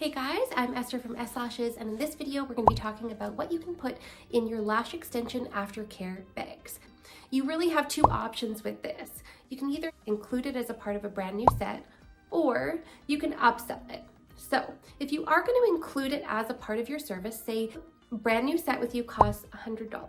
Hey guys, I'm Esther from Eslashes, and in this video we're going to be talking about what you can put in your lash extension aftercare bags. You really have two options with this. You can either include it as a part of a brand new set, or you can upsell it. So if you are going to include it as a part of your service, say brand new set with you costs $100.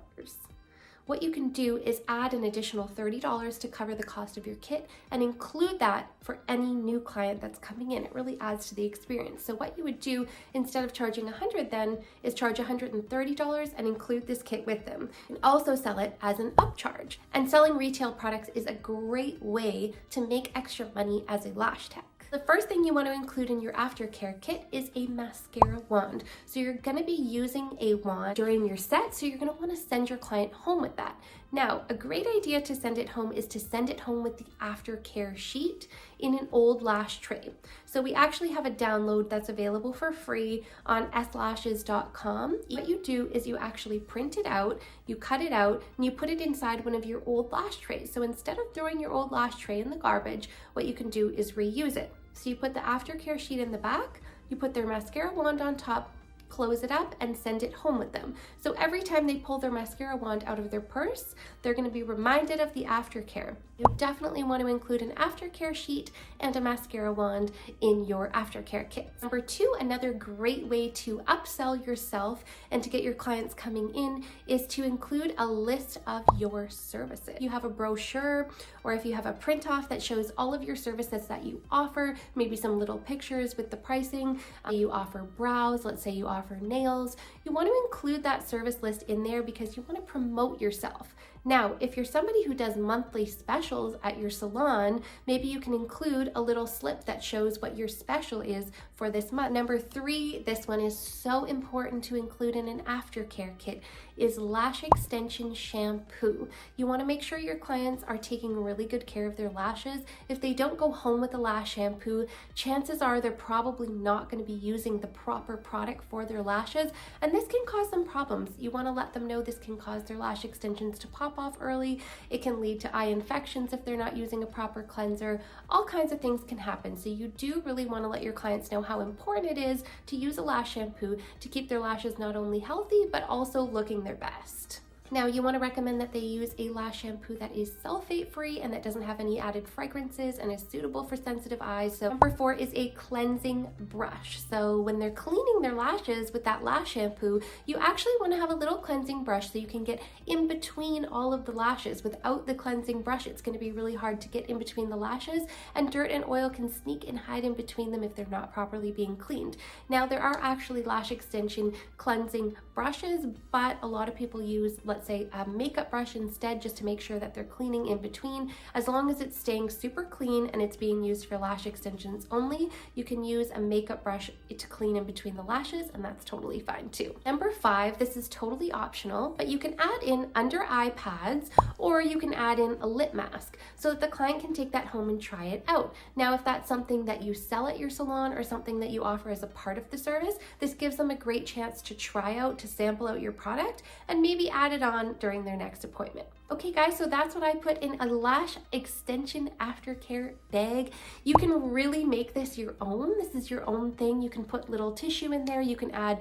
What you can do is add an additional $30 to cover the cost of your kit and include that for any new client that's coming in. It really adds to the experience. So what you would do instead of charging $100 then is charge $130 and include this kit with them. You can also sell it as an upcharge. And selling retail products is a great way to make extra money as a lash tech. The first thing you want to include in your aftercare kit is a mascara wand. So you're going to be using a wand during your set, so you're going to want to send your client home with that. Now, a great idea to send it home is to send it home with the aftercare sheet in an old lash tray. So we actually have a download that's available for free on Eslashes.com. What you do is you actually print it out, you cut it out, and you put it inside one of your old lash trays. So instead of throwing your old lash tray in the garbage, what you can do is reuse it. So you put the aftercare sheet in the back, you put their mascara wand on top, close it up, and send it home with them. So every time they pull their mascara wand out of their purse, they're going to be reminded of the aftercare. You definitely want to include an aftercare sheet and a mascara wand in your aftercare kit. Number two, another great way to upsell yourself and to get your clients coming in is to include a list of your services. You have a brochure, or if you have a print off that shows all of your services that you offer, maybe some little pictures with the pricing. You offer brows, let's say you offer nails. You want to include that service list in there because you want to promote yourself. Now, if you're somebody who does monthly specials at your salon, maybe you can include a little slip that shows what your special is for this month. Number three, this one is so important to include in an aftercare kit, is lash extension shampoo. You want to make sure your clients are taking really good care of their lashes. If they don't go home with a lash shampoo, chances are they're probably not going to be using the proper product for their lashes, and this can cause some problems. You want to let them know this can cause their lash extensions to pop off early. It can lead to eye infections if they're not using a proper cleanser. All kinds of things can happen. So you do really want to let your clients know how important it is to use a lash shampoo to keep their lashes not only healthy, but also looking their best. Now, you want to recommend that they use a lash shampoo that is sulfate-free and that doesn't have any added fragrances and is suitable for sensitive eyes. So number four is a cleansing brush. So when they're cleaning their lashes with that lash shampoo, you actually want to have a little cleansing brush so you can get in between all of the lashes. Without the cleansing brush, it's going to be really hard to get in between the lashes, and dirt and oil can sneak and hide in between them if they're not properly being cleaned. Now, there are actually lash extension cleansing brushes, but a lot of people use, let's say, a makeup brush instead, just to make sure that they're cleaning in between. As long as it's staying super clean and it's being used for lash extensions only, you can use a makeup brush to clean in between the lashes, and that's totally fine too. Number five, this is totally optional, but you can add in under eye pads, or you can add in a lip mask so that the client can take that home and try it out. Now, if that's something that you sell at your salon or something that you offer as a part of the service, this gives them a great chance to try out, to sample out your product, and maybe add it on during their next appointment. Okay guys, so that's what I put in a lash extension aftercare bag. You can really make this your own. This is your own thing. You can put little tissue in there. You can add,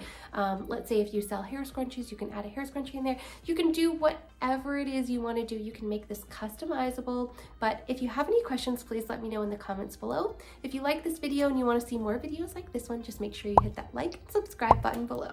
let's say if you sell hair scrunchies, you can add a hair scrunchie in there. You can do whatever it is you want to do. You can make this customizable. But if you have any questions, please let me know in the comments below. If you like this video and you want to see more videos like this one, just make sure you hit that like and subscribe button below.